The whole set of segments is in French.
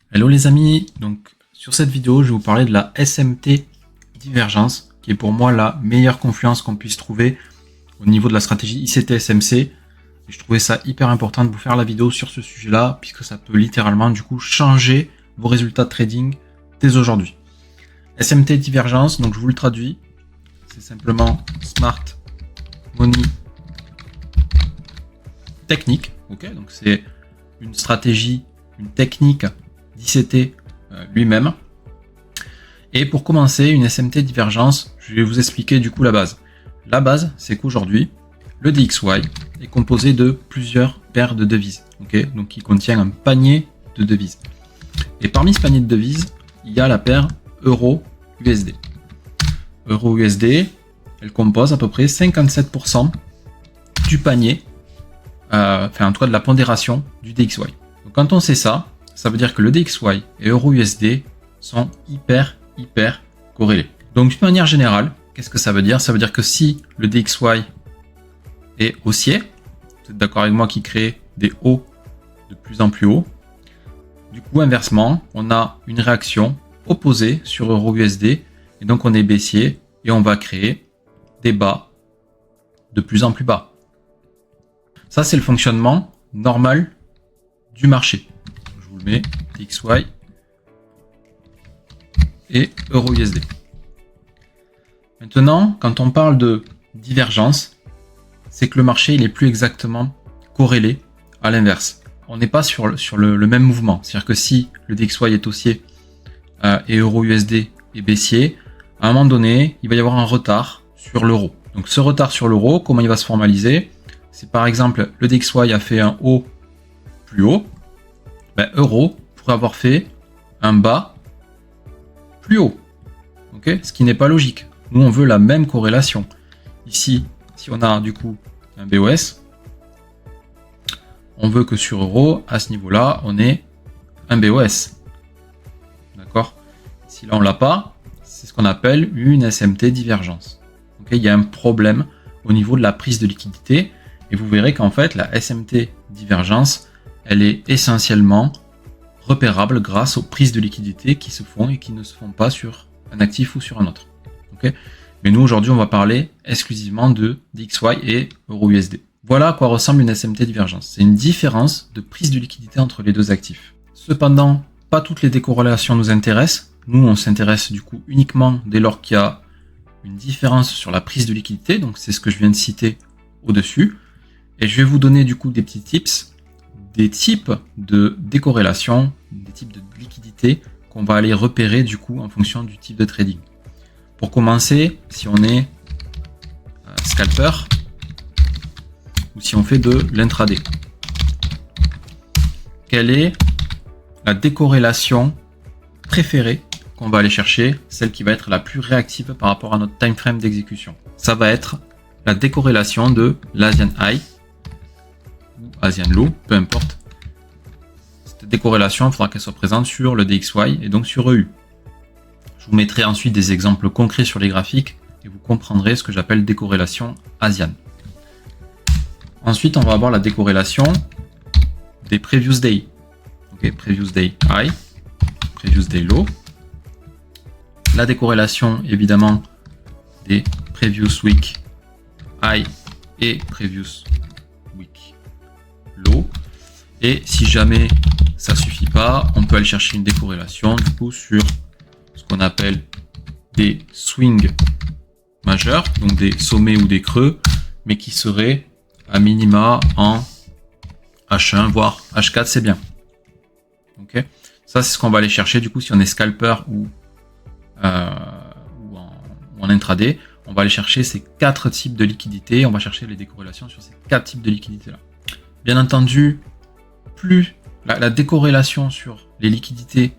Hello les amis, donc sur cette vidéo je vais vous parler de la SMT divergence qui est pour moi la meilleure confluence qu'on puisse trouver au niveau de la stratégie ICT-SMC. Et je trouvais ça hyper important de vous faire la vidéo sur ce sujet là puisque ça peut littéralement du coup changer vos résultats de trading dès aujourd'hui. SMT divergence, donc je vous le traduis, c'est simplement Smart Money technique, ok, donc c'est une stratégie, une technique d'ICT lui-même. Et pour commencer, une SMT divergence, je vais vous expliquer du coup la base. La base, c'est qu'aujourd'hui, le DXY est composé de plusieurs paires de devises, ok, donc il contient un panier de devises. Et parmi ce panier de devises, il y a la paire Euro-USD. Euro-USD, elle compose à peu près 57% du panier, en tout cas de la pondération du DXY. Donc quand on sait ça, ça veut dire que le DXY et Euro-USD sont hyper corrélés. Donc d'une manière générale, qu'est-ce que ça veut dire? Ça veut dire que si le DXY est haussier, vous êtes d'accord avec moi qui crée des hauts de plus en plus hauts, du coup inversement, on a une réaction opposée sur Euro-USD et donc on est baissier et on va créer des bas de plus en plus bas. Ça c'est le fonctionnement normal du marché. Je vous le mets, DXY et Euro-USD. Maintenant, quand on parle de divergence, c'est que le marché il est plus exactement corrélé à l'inverse. On n'est pas sur le même mouvement. C'est-à-dire que si le DXY est haussier et Euro-USD est baissier, à un moment donné, il va y avoir un retard sur l'euro. Donc ce retard sur l'euro, comment il va se formaliser? C'est par exemple, le DXY a fait un haut plus haut, euro pourrait avoir fait un bas plus haut, ok, ce qui n'est pas logique. Nous on veut la même corrélation. Ici, si on a du coup un BOS, on veut que sur euro, à ce niveau-là, on ait un BOS. D'accord? Si là on l'a pas, c'est ce qu'on appelle une SMT divergence. Okay, il y a un problème au niveau de la prise de liquidité et vous verrez qu'en fait la SMT divergence, elle est essentiellement repérable grâce aux prises de liquidité qui se font et qui ne se font pas sur un actif ou sur un autre. Okay, mais nous aujourd'hui on va parler exclusivement de DXY et Euro-USD. Voilà à quoi ressemble une SMT divergence. C'est une différence de prise de liquidité entre les deux actifs. Cependant, pas toutes les décorrélations nous intéressent. Nous, on s'intéresse du coup uniquement dès lors qu'il y a une différence sur la prise de liquidité. Donc c'est ce que je viens de citer au-dessus. Et je vais vous donner du coup des petits tips, des types de décorrélation, des types de liquidité qu'on va aller repérer du coup en fonction du type de trading. Pour commencer, si on est scalper, ou si on fait de l'intraday. Quelle est la décorrélation préférée qu'on va aller chercher, celle qui va être la plus réactive par rapport à notre time frame d'exécution? Ça va être la décorrélation de l'Asian High ou Asian Low, peu importe. Cette décorrélation, il faudra qu'elle soit présente sur le DXY et donc sur EU. Je vous mettrai ensuite des exemples concrets sur les graphiques et vous comprendrez ce que j'appelle décorrélation Asian. Ensuite, on va avoir la décorrélation des previous day. Okay, previous day high, previous day low. La décorrélation évidemment des previous week high et previous week low. Et si jamais ça suffit pas, on peut aller chercher une décorrélation du coup sur ce qu'on appelle des swings majeurs, donc des sommets ou des creux, mais qui seraient à minima en H1 voire H4, c'est bien. Ok, ça c'est ce qu'on va aller chercher du coup si on est scalper ou en intraday. On va aller chercher ces quatre types de liquidités. On va chercher les décorrélations sur ces quatre types de liquidités là. Bien entendu, plus la décorrélation sur les liquidités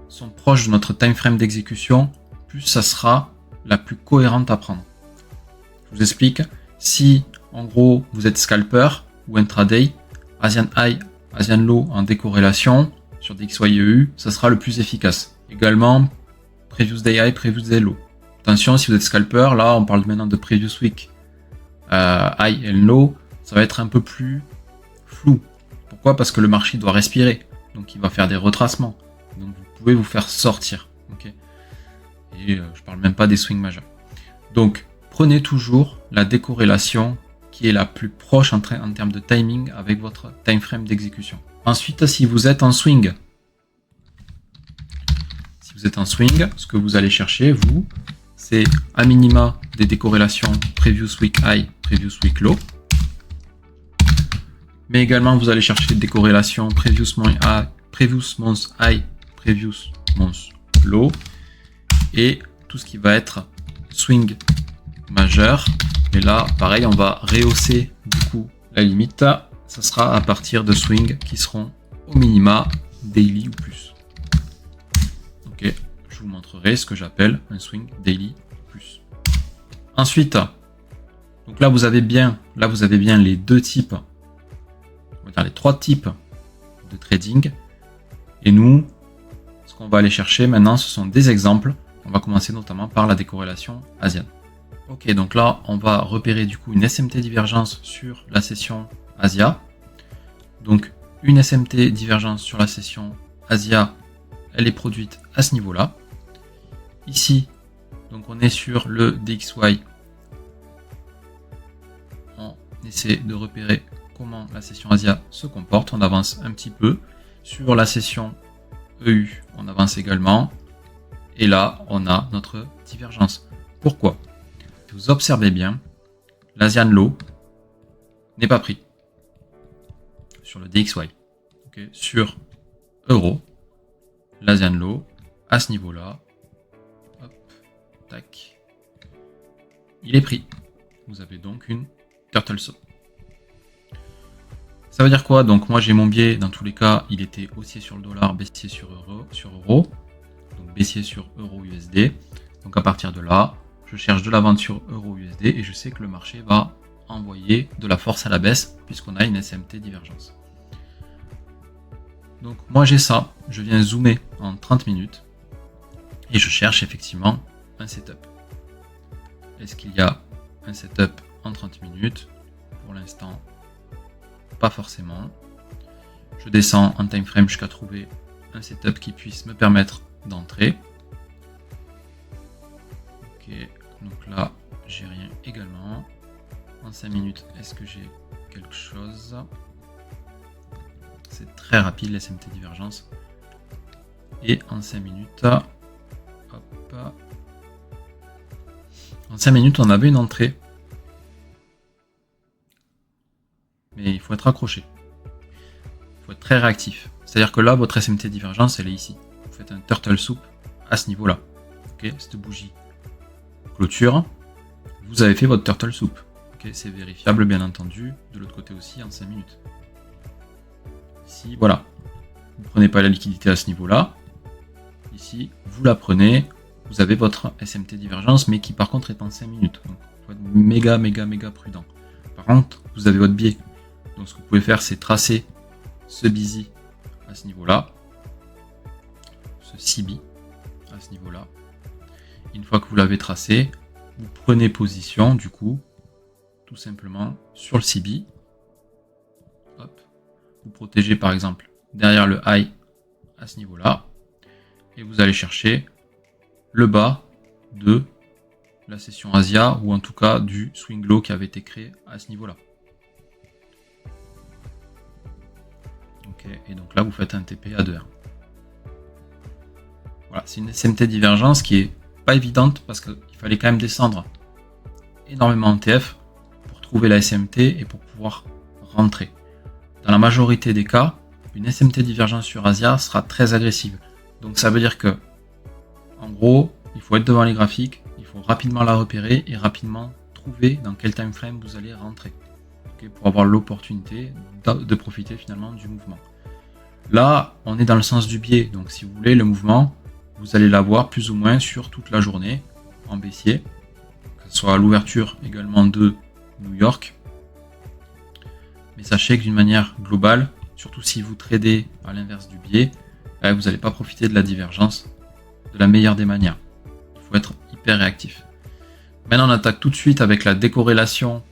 sont proches de notre time frame d'exécution, plus ça sera la plus cohérente à prendre. Je vous explique. Si en gros vous êtes scalper ou intraday, Asian High, Asian Low en décorrélation sur DXY et EU, ça sera le plus efficace. Également, Previous Day High, Previous Day Low. Attention, si vous êtes scalper, là on parle maintenant de Previous Week High et Low, ça va être un peu plus flou. Pourquoi? Parce que le marché doit respirer, donc il va faire des retracements. pouvez vous faire sortir. Okay, et je parle même pas des swings majeurs. Donc, prenez toujours la décorrélation qui est la plus proche en termes de timing avec votre time frame d'exécution. Ensuite, si vous êtes en swing, ce que vous allez chercher, vous, c'est à minima des décorrélations previous week high, previous week low. Mais également, vous allez chercher des décorrélations previous month high, previous month low. Et tout ce qui va être swing majeur. Et là, pareil, on va rehausser du coup la limite. Ça sera à partir de swings qui seront au minima daily ou plus. Ok, je vous montrerai ce que j'appelle un swing daily ou plus. Ensuite, donc là vous avez bien les deux types, on va dire les trois types de trading. Et nous, ce qu'on va aller chercher maintenant, ce sont des exemples. On va commencer notamment par la décorrélation asienne. Ok, donc là, on va repérer du coup une SMT divergence sur la session Asia. Donc, une SMT divergence sur la session Asia, elle est produite à ce niveau-là. Ici, donc on est sur le DXY. On essaie de repérer comment la session Asia se comporte. On avance un petit peu. Sur la session EU, on avance également. Et là, on a notre divergence. Pourquoi ? Si vous observez bien, l'Asian Low n'est pas pris sur le DXY. Okay. Sur Euro, l'Asian Low, à ce niveau-là, hop, tac, il est pris. Vous avez donc une Turtle Soup. Ça veut dire quoi? Donc moi j'ai mon biais, dans tous les cas, il était haussier sur le dollar, baissier sur euro, donc baissier sur euro USD. Donc à partir de là, je cherche de la vente sur euro USD et je sais que le marché va envoyer de la force à la baisse puisqu'on a une SMT divergence. Donc moi j'ai ça, je viens zoomer en 30 minutes et je cherche effectivement un setup. Est-ce qu'il y a un setup en 30 minutes? Pour l'instant, pas forcément. Je descends en time frame jusqu'à trouver un setup qui puisse me permettre d'entrer. Ok, donc là j'ai rien également. En 5 minutes, est-ce que j'ai quelque chose? C'est très rapide les SMT divergence. Et en 5 minutes, hop, en 5 minutes on avait une entrée. Mais il faut être accroché. Il faut être très réactif. C'est-à-dire que là, votre SMT divergence, elle est ici. Vous faites un turtle soup à ce niveau-là. Ok, cette bougie clôture, vous avez fait votre turtle soup. Ok, c'est vérifiable, bien entendu. De l'autre côté aussi, en 5 minutes. Ici, voilà. Vous ne prenez pas la liquidité à ce niveau-là. Ici, vous la prenez. Vous avez votre SMT divergence, mais qui par contre est en 5 minutes. Donc, il faut être méga prudent. Par contre, vous avez votre biais. Donc ce que vous pouvez faire, c'est tracer ce busy à ce niveau-là, ce CB à ce niveau-là. Une fois que vous l'avez tracé, vous prenez position du coup, tout simplement sur le CB. Hop. Vous protégez par exemple derrière le high à ce niveau-là, et vous allez chercher le bas de la session Asia, ou en tout cas du swing low qui avait été créé à ce niveau-là. Et donc là vous faites un TP à 2R. Voilà, c'est une SMT divergence qui est pas évidente parce qu'il fallait quand même descendre énormément en TF pour trouver la SMT et pour pouvoir rentrer. Dans la majorité des cas, une SMT divergence sur Asia sera très agressive. Donc ça veut dire que, en gros, il faut être devant les graphiques, il faut rapidement la repérer et rapidement trouver dans quel time frame vous allez rentrer. Okay, pour avoir l'opportunité de profiter finalement du mouvement. Là, on est dans le sens du biais, donc si vous voulez, le mouvement, vous allez l'avoir plus ou moins sur toute la journée en baissier, que ce soit à l'ouverture également de New York. Mais sachez que d'une manière globale, surtout si vous tradez à l'inverse du biais, vous n'allez pas profiter de la divergence de la meilleure des manières. Il faut être hyper réactif. Maintenant, on attaque tout de suite avec la décorrélation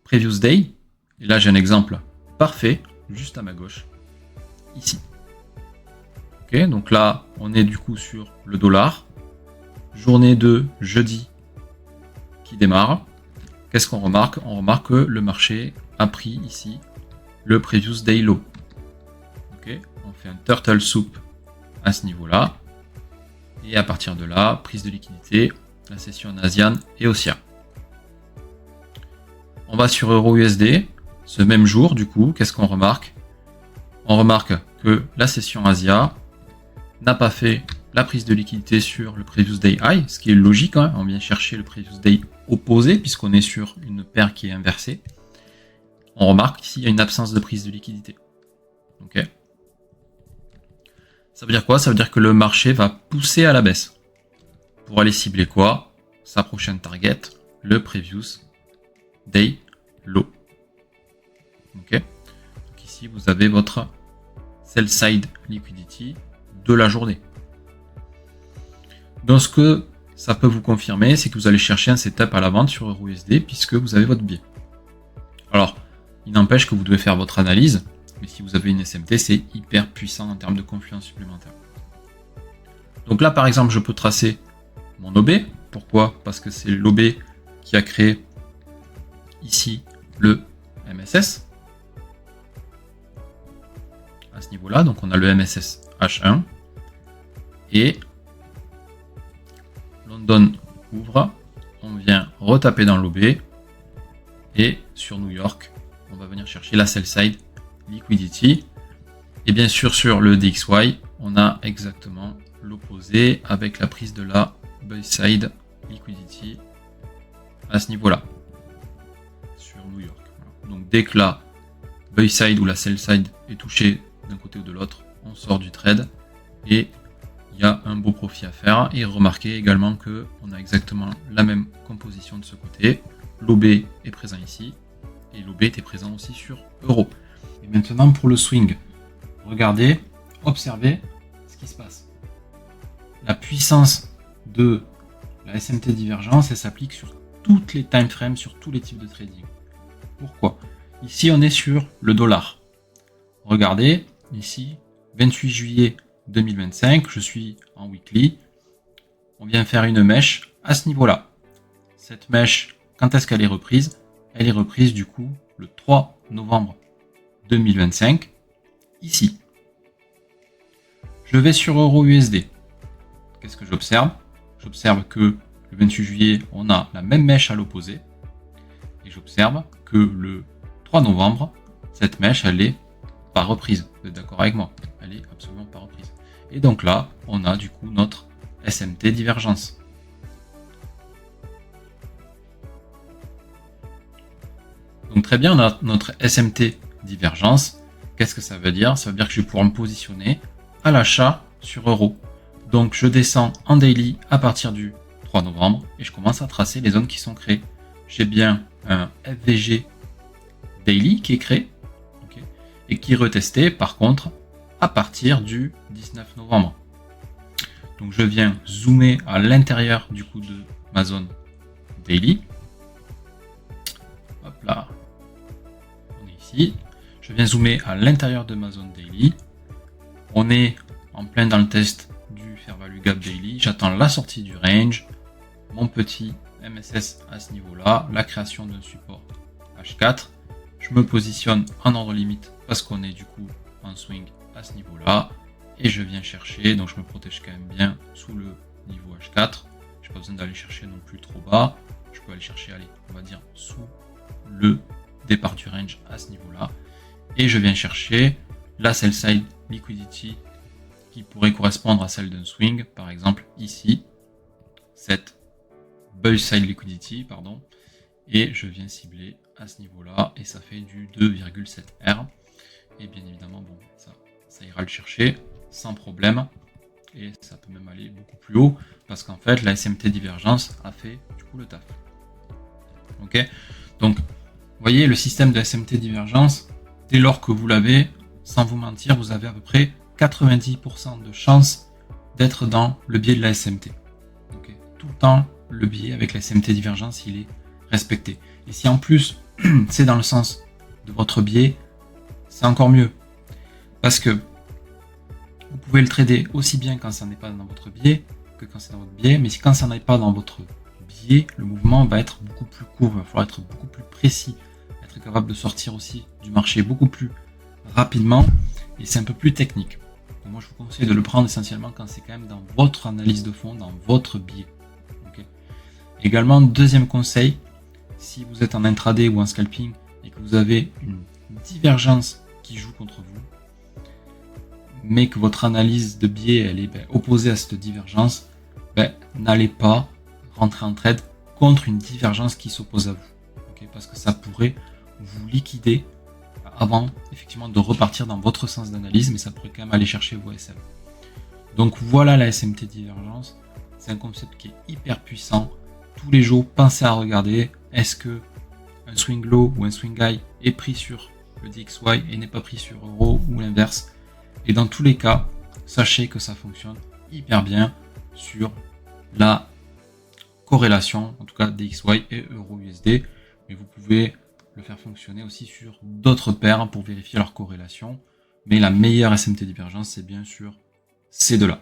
Previous Day. Et là, j'ai un exemple parfait, juste à ma gauche. Ici. Ok, donc là, on est du coup sur le dollar. Journée de jeudi qui démarre. Qu'est-ce qu'on remarque? On remarque que le marché a pris ici le previous day low. Ok, on fait un turtle soup à ce niveau-là. Et à partir de là, prise de liquidité, la session en ASIAN et haussière. On va sur Euro-USD, ce même jour, du coup, qu'est-ce qu'on remarque? On remarque que la session Asia n'a pas fait la prise de liquidité sur le previous day high, ce qui est logique, hein, on vient chercher le previous day opposé, puisqu'on est sur une paire qui est inversée. On remarque qu'ici, il y a une absence de prise de liquidité. Ok. Ça veut dire quoi? Ça veut dire que le marché va pousser à la baisse. Pour aller cibler quoi? Sa prochaine target, le previous day low. Ok. Donc ici, vous avez votre sell side liquidity de la journée. Donc ce que ça peut vous confirmer, c'est que vous allez chercher un setup à la vente sur EURUSD puisque vous avez votre biais. Alors, il n'empêche que vous devez faire votre analyse, mais si vous avez une SMT, c'est hyper puissant en termes de confiance supplémentaire. Donc là, par exemple, je peux tracer mon OB. Pourquoi? Parce que c'est l'OB qui a créé ici le MSS. À ce niveau-là, donc on a le MSS H1 et London ouvre, on vient retaper dans l'OB et sur New York, on va venir chercher la sell side liquidity et bien sûr sur le DXY, on a exactement l'opposé avec la prise de la buy side liquidity à ce niveau-là sur New York. Donc dès que la buy side ou la sell side est touchée d'un côté ou de l'autre, on sort du trade et il y a un beau profit à faire. Et remarquez également que on a exactement la même composition de ce côté. L'OB est présent ici et l'OB était présent aussi sur euro. Et maintenant pour le swing, regardez, observez ce qui se passe. La puissance de la SMT divergence, elle s'applique sur toutes les time frames, sur tous les types de trading. Pourquoi? Ici on est sur le dollar. Regardez, ici, 28 juillet 2025, je suis en weekly. On vient faire une mèche à ce niveau-là. Cette mèche, quand est-ce qu'elle est reprise? Elle est reprise du coup le 3 novembre 2025, ici. Je vais sur EURUSD. Qu'est-ce que j'observe? J'observe que le 28 juillet, on a la même mèche à l'opposé. Et j'observe que le 3 novembre, cette mèche, elle est pas reprise. Vous êtes d'accord avec moi? Elle est absolument pas reprise. Et donc là, on a du coup notre SMT divergence. Donc très bien, on a notre SMT divergence. Qu'est-ce que ça veut dire? Ça veut dire que je vais pouvoir me positionner à l'achat sur euro. Donc je descends en daily à partir du 3 novembre et je commence à tracer les zones qui sont créées. J'ai bien un FVG daily qui est créé et qui est retesté par contre à partir du 19 novembre. Donc je viens zoomer à l'intérieur du coup de ma zone daily. Hop là, on est ici. Je viens zoomer à l'intérieur de ma zone daily. On est en plein dans le test du fair value gap daily. J'attends la sortie du range, mon petit MSS à ce niveau-là, la création d'un support H4. Je me positionne en ordre limite parce qu'on est du coup en swing à ce niveau-là et je viens chercher, donc je me protège quand même bien sous le niveau H4. Je n'ai pas besoin d'aller chercher non plus trop bas. Je peux aller chercher, allez, on va dire sous le départ du range à ce niveau-là et je viens chercher la sell side liquidity qui pourrait correspondre à celle d'un swing, par exemple ici, cette buy side liquidity, pardon, et je viens cibler à ce niveau-là et ça fait du 2,7 R et bien évidemment bon ça ira le chercher sans problème et ça peut même aller beaucoup plus haut parce qu'en fait la SMT divergence a fait du coup le taf. Ok, donc vous voyez le système de SMT divergence, dès lors que vous l'avez, sans vous mentir, vous avez à peu près 90% de chance d'être dans le biais de la SMT. Okay. Tout le temps le biais avec la SMT divergence il est respecté. Et si en plus c'est dans le sens de votre biais, c'est encore mieux. Parce que vous pouvez le trader aussi bien quand ça n'est pas dans votre biais que quand c'est dans votre biais, mais quand ça n'est pas dans votre biais, le mouvement va être beaucoup plus court, il va falloir être beaucoup plus précis, être capable de sortir aussi du marché beaucoup plus rapidement, et c'est un peu plus technique. Donc moi je vous conseille de le prendre essentiellement quand c'est quand même dans votre analyse de fond, dans votre biais. Okay. Également, deuxième conseil, si vous êtes en intraday ou en scalping et que vous avez une divergence qui joue contre vous, mais que votre analyse de biais elle est opposée à cette divergence, n'allez pas rentrer en trade contre une divergence qui s'oppose à vous. Okay, parce que ça pourrait vous liquider avant effectivement de repartir dans votre sens d'analyse, mais ça pourrait quand même aller chercher vos SM. Donc voilà la SMT divergence. C'est un concept qui est hyper puissant. Tous les jours, pensez à regarder est-ce que un swing low ou un swing high est pris sur le DXY et n'est pas pris sur euro ou l'inverse. Et dans tous les cas, sachez que ça fonctionne hyper bien sur la corrélation, en tout cas DXY et euro USD, mais vous pouvez le faire fonctionner aussi sur d'autres paires pour vérifier leur corrélation. Mais la meilleure SMT divergence, c'est bien sûr ces deux-là.